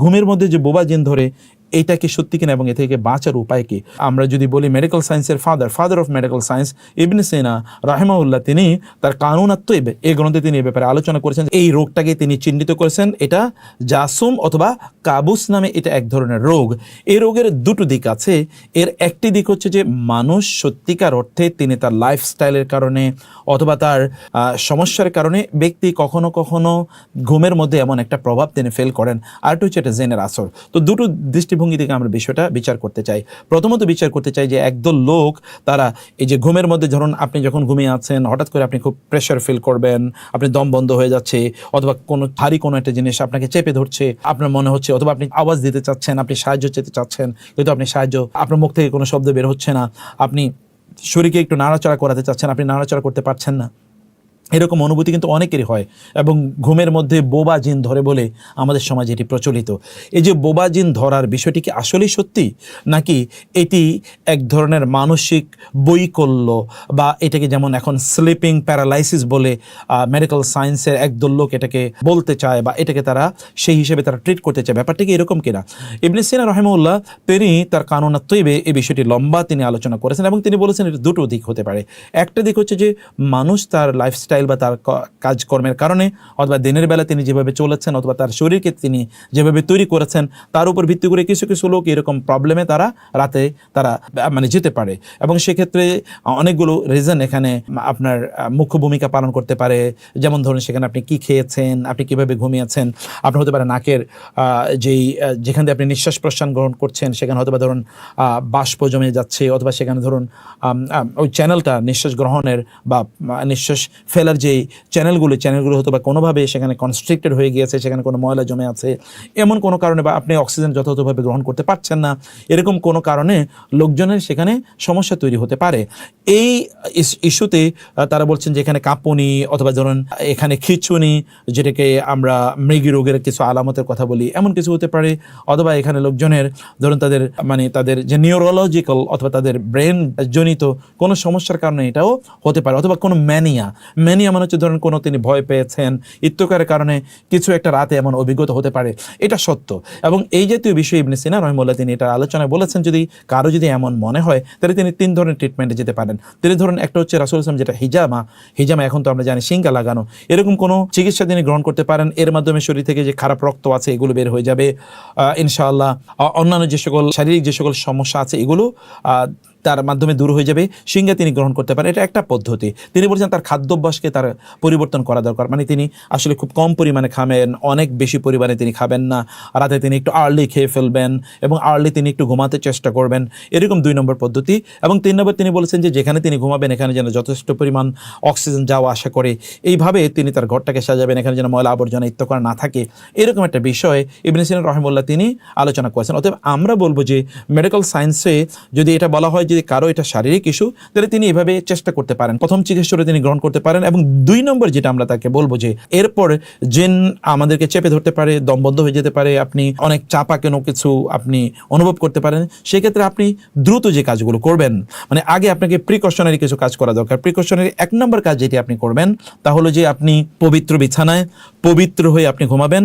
ঘুমের মধ্যে যে বোবা জিন ধরে এইটা কি সত্যি কিনা এবং এ থেকে বাঁচার উপায় কি? আমরা যদি বলি মেডিকেল সায়েন্সের ফাদার অফ মেডিকেল সায়েন্স ইবনে সিনা রাহিমাহুল্লাহ, তিনি তার কানুন আত-তয়্যিব এই গ্রন্থে তিনি এই ব্যাপারে আলোচনা করেছেন। এই রোগটাকে তিনি চিহ্নিত করেছেন, এটা জাসুম অথবা কাবুস নামে, এটা এক ধরনের রোগ। এই রোগের দুটো দিক আছে। এর একটি দিক হচ্ছে যে মানুষ সত্যিকার অর্থে তিনি তার লাইফস্টাইলের কারণে অথবা তার সমস্যার কারণে ব্যক্তি কখনো কখনো ঘুমের মধ্যে এমন একটা প্রভাব তিনি ফেল করেন। আরেকটা হচ্ছে এটা জেনের আসর। তো দুটো দৃষ্টিভঙ্গি থেকে আমরা বিষয়টা বিচার করতে চাই। প্রথমত বিচার করতে চাই যে একদল লোক তারা এই যে ঘুমের মধ্যে, ধরুন আপনি যখন ঘুমিয়ে আছেন হঠাৎ করে আপনি খুব প্রেশার ফিল করবেন, আপনি দম বন্ধ হয়ে যাচ্ছে অথবা কোনো ভারী কোনো একটা জিনিস আপনাকে চেপে ধরছে, আপনার মনে হচ্ছে, অথবা আপনি আওয়াজ দিতে চাচ্ছেন, আপনি সাহায্য চেতে চাচ্ছেন, কিন্তু আপনি সাহায্য, আপনার মুখ থেকে কোনো শব্দ বের হচ্ছে না, আপনি শরীরকে একটু নাড়াচাড়া করাতে চাচ্ছেন, আপনি নাড়াচাড়া করতে পারছেন না। এরকম অনুভূতি কিন্তু অনেকেরই হয় এবং ঘুমের মধ্যে বোবা জিন ধরে বলে আমাদের সমাজে এটি প্রচলিত। এই যে বোবা জিন ধরার বিষয়টি কি আসলেই সত্যি, নাকি এটি এক ধরনের মানসিক বৈকল্য, বা এটাকে যেমন এখন স্লিপিং প্যারালাইসিস বলে মেডিকেল সায়েন্সের একদল লোক এটাকে বলতে চায় বা এটাকে তারা সেই হিসেবে তারা ট্রিট করতে চায়, ব্যাপারটা কি এরকম কিনা? ইবনে সিনা রাহিমাহুল্লাহ তিনি তার কানুন আত-তয়্যিবে এই বিষয়টি লম্বা তিনি আলোচনা করেছেন এবং তিনি বলেছেন এটা দুটো দিক হতে পারে। একটা দিক হচ্ছে যে মানুষ তার লাইফস্টাইল বা তার কাজকর্মের কারণে অথবা দিনের বেলা তিনি যেভাবে চলেছেন অথবা তার শরীরকে তিনি যেভাবে তৈরি করেছেন তার উপর ভিত্তি করে কিছু কিছু লোক এরকম প্রবলেমে তারা রাতে তারা মানে যেতে পারে এবং সেক্ষেত্রে অনেকগুলো রিজন এখানে আপনার মুখ্য ভূমিকা পালন করতে পারে। যেমন ধরুন সেখানে আপনি কি খেয়েছেন, আপনি কিভাবে ঘুমিয়েছেন, আপনার হতে পারে নাকের যেখান দিয়ে আপনি নিঃশ্বাস প্রশ্বাস গ্রহণ করছেন সেখানে হয়তো বা ধরুন বাষ্প জমে যাচ্ছে, অথবা সেখানে ধরুন ওই চ্যানেলটা নিঃশ্বাস গ্রহণের বা নিঃশ্বাস ফেলার যেই চ্যানেলগুলো হয়তো বা কোনোভাবে সেখানে কনস্ট্রিক্টেড হয়ে গিয়েছে, সেখানে কোনো ময়লা জমে আছে, এমন কোনো কারণে, বা আপনি অক্সিজেন যথাযথভাবে গ্রহণ করতে পারছেন না, এরকম কোনো কারণে লোকজনের সেখানে সমস্যা তৈরি হতে পারে। এই ইস্যুতে তারা বলছেন যে এখানে কাঁপুনি অথবা ধরুন এখানে খিঁচুনি, যেটাকে আমরা মৃগী রোগের কিছু আলামতের কথা বলি, এমন কিছু হতে পারে। অথবা এখানে লোকজনের ধরুন তাদের যে নিউরোলজিক্যাল অথবা তাদের ব্রেন জনিত কোনো সমস্যার কারণে এটাও হতে পারে। অথবা কোনো ম্যানিয়া মানে হচ্ছে ধরুন কোনো তিনি ভয় পেয়েছেন ইত্যাকারের কারণে কিছু একটা রাতে এমন অভিজ্ঞতা হতে পারে, এটা সত্য। এবং এই জাতীয় বিষয় ইবনে সিনা রাহিমাহুল্লাহ তিনি এটা আলোচনায় বলেছেন যদি কারো যদি এমন মনে হয় তাহলে তিনি 3 ধরনের ট্রিটমেন্টে যেতে পারেন। তিনি ধরুন একটা হচ্ছে রাসূল সাল্লাল্লাহু আলাইহি ওয়াসাল্লাম যেটা হিজামা এখন তো আমরা জানি শিঙ্গা লাগানো, এরকম কোনো চিকিৎসা তিনি গ্রহণ করতে পারেন। এর মাধ্যমে শরীর থেকে যে খারাপ রক্ত আছে এগুলো বের হয়ে যাবে ইনশাআল্লাহ। অন্যান্য যে সকল শারীরিক যে সকল সমস্যা আছে এগুলো তার মাধ্যমে দূর হয়ে যাবে। শিঙ্গা তিনি গ্রহণ করতে পারেন, এটা একটা পদ্ধতি। তিনি বলছেন তার খাদ্যাভ্যাসকে তার পরিবর্তন করা দরকার, মানে তিনি আসলে খুব কম পরিমাণে খাবেন, অনেক বেশি পরিমাণে তিনি খাবেন না, রাতে তিনি একটু আর্লি খেয়ে ফেলবেন এবং আর্লি তিনি একটু ঘুমাতে চেষ্টা করবেন, এরকম 2 নম্বর পদ্ধতি। এবং 3 নম্বর তিনি বলেছেন যে যেখানে তিনি ঘুমাবেন এখানে যেন যথেষ্ট পরিমাণ অক্সিজেন যাওয়া আসা করে, এইভাবে তিনি তার ঘরটাকে সাজাবেন, এখানে যেন ময়লা আবর্জনা ইত্যাদি না থাকে, এরকম একটা বিষয় ইবনে সিনা রাহিমাহুল্লাহ তিনি আলোচনা করেছেন। অতএব আমরা বলবো যে মেডিকেল সায়েন্সে যদি এটা বলা হয় যদি কারো এটা শারীরিক ইস্যু, তাহলে তিনি এভাবে চেষ্টা করতে পারেন, প্রথম চিকিৎসাটা তিনি গ্রহণ করতে পারেন। এবং 2 নম্বর যেটা আমরা তাকে বলবো যে এরপর জিন আমাদেরকে চেপে ধরতে পারে, দম বন্ধ হয়ে যেতে পারে, আপনি অনেক চাপা কোনো কিছু আপনি অনুভব করতে পারেন, সেক্ষেত্রে আপনি দ্রুত যে কাজগুলো করবেন, মানে আগে আপনাকে প্রিকশনারি কিছু কাজ করা দরকার। প্রিকশনারি 1 নম্বর কাজ যেটি আপনি করবেন তা হলো যে আপনি পবিত্র বিছানায় পবিত্র হয়ে আপনি ঘুমাবেন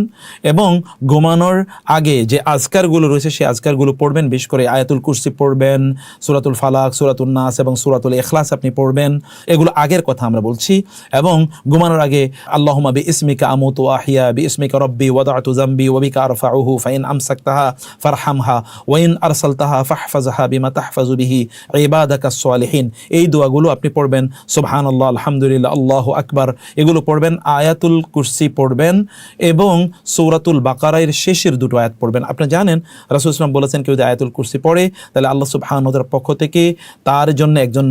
এবং ঘুমানোর আগে যে আজকারগুলো রয়েছে সেই আজকারগুলো পড়বেন, বিশেষ করে আয়াতুল কুরসি পড়বেন, সূরাতুল ফালাক, সূরাতুন নাস এবং সূরাতুল ইখলাস আপনি পড়বেন, এগুলো আগের কথা আমরা বলছি। এবং ঘুমানোর আগে আল্লাহুম্মা বিইসমিকা আমুতু ওয়া আহইয়া বিইসমিকা রাব্বি ওয়াদা'তু যামবি ওয়া বিকা আরফাউহু ফাইন আমসাকতাহা ফারহামহা ওয়া ইন আরসালতাহা ফাহফাজহা বিমা তাহফাজু বিহি ইবাদাকাস সালিহিন। এই দোয়াগুলো আপনি পড়বেন, সুবহানাল্লাহ, আলহামদুলিল্লাহ, আল্লাহু আকবার, এগুলো পড়বেন। আয়াতুল কুরসি পড়বেন এবং সূরাতুল বাকারার শেষের 2 আয়াত পড়বেন। আপনি জানেন রাসূল সাল্লাল্লাহু আলাইহি ওয়াসাল্লাম বলেছেন কেউ যদি আয়াতুল কুরসি পড়ে তাহলে আল্লাহ সুবহানাহু ওয়া তাআলার পক্ষ থেকে তার জন্য একজন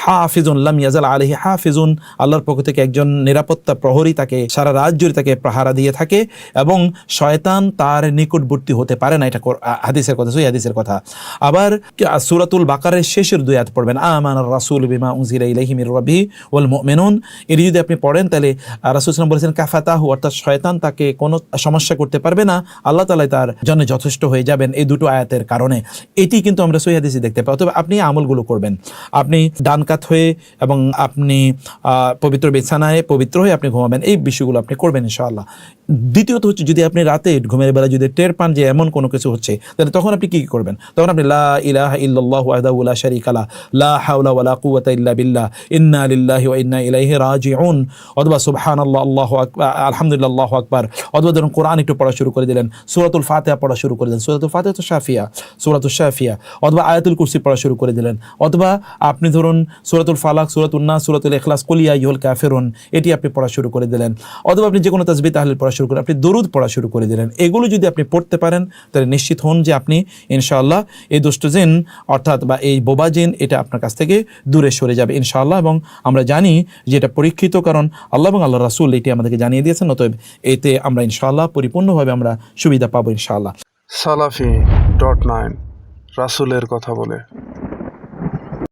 হাফিজুন লাম ইয়াজাল আলাইহি হাফিজুন, আল্লাহর পক্ষ থেকে একজন নিরাপত্তা প্রহরী তাকে সারা রাত জুড়ে তাকে পাহারা দিয়ে থাকে এবং শয়তান তার নিকটবর্তী হতে পারে না। এটা হাদিসের কথা, সহিহ হাদিসের কথা। আবার সূরাতুল বাকারার শেষের 2 আয়াত পড়বেন, আমানার রাসূলু বিমা উনজিলা ইলাইহি মির রাব্বিহি ওয়াল মুমিনুন। এর যদি আপনি পড়েন তাহলে রাসূল সাল্লাল্লাহু আলাইহি ওয়াসাল্লাম বলেছেন কাফাতাহু, অর্থাৎ শয়তান তাকে কোনো সমস্যা করতে পারবে না, আল্লাহ তাআলা তার জন্য যথেষ্ট হয়ে যাবেন এই 2 আয়াতের কারণে। এটি কিন্তু আমরা সহিহ হাদিসে দেখতে পাই। অথবা আপনি আমলগুলো করবেন। আপনি ডান কাত হয়ে এবং আপনি পবিত্র বিছানায় পবিত্র হয়ে আপনি ঘুমাবেন, এই বিষয়গুলো আপনি করবেন ইনশাআল্লাহ। দ্বিতীয়ত হচ্ছে, যদি আপনি রাতে ঘুমের বেলা যদি টের পান যে এমন কোনো কিছু হচ্ছে, তাহলে তখন আপনি কী করবেন? তখন আপনি লা ইলাহা ইল্লাল্লাহু ওয়াহদাহু লা শারীকা লাহু লা হাওলা ওয়ালা কুওয়াতা ইল্লা বিল্লাহ ইন্না লিল্লাহি ওয়া ইন্না ইলাইহি রাজিউন, অথবা সুবহানাল্লাহ আল্লাহু আকবার আলহামদুলিল্লাহ আল্লাহু আকবার, অথবা ধরুন কোরআন একটু পড়া শুরু করে দিলেন, সূরাতুল ফাতিহা পড়া শুরু করে দিলেন, সূরাতুল ফাতিহা তো শাফিয়া, সূরাতুল শাফিয়া, অথবা আয়াতুল কুরসি পড়া শুরু করে দিলেন, অথবা আপনি ধরুন সূরাতুল ফালাক, সূরাতুন নাস, সূরাতুল ইখলাস, কুল ইয়া আইয়ুহাল কাফিরুন, এটি আপনি পড়া শুরু করে দিলেন, অথবা আপনি যে কোনো তাসবিহ তাহলিল পড়া শুরু করেন, আপনি দরুদ পড়া শুরু করে দিলেন। এগুলো যদি আপনি পড়তে পারেন তাহলে নিশ্চিত হন যে আপনি ইনশাআল্লাহ এই দুষ্ট জিন অর্থাৎ বা এই বোবা জিন এটা আপনার কাছ থেকে দূরে সরে যাবে ইনশাআল্লাহ। এবং আমরা জানি যে এটা পরীক্ষিত, কারণ আল্লাহ এবং আল্লাহ রাসূল এটি আমাদেরকে জানিয়ে দিয়েছেন, অতএব এতে আমরা ইনশাআল্লাহ পরিপূর্ণভাবে আমরা সুবিধা পাবো ইনশাআল্লাহ। Salafi.9 রাসূলের কথা বলে।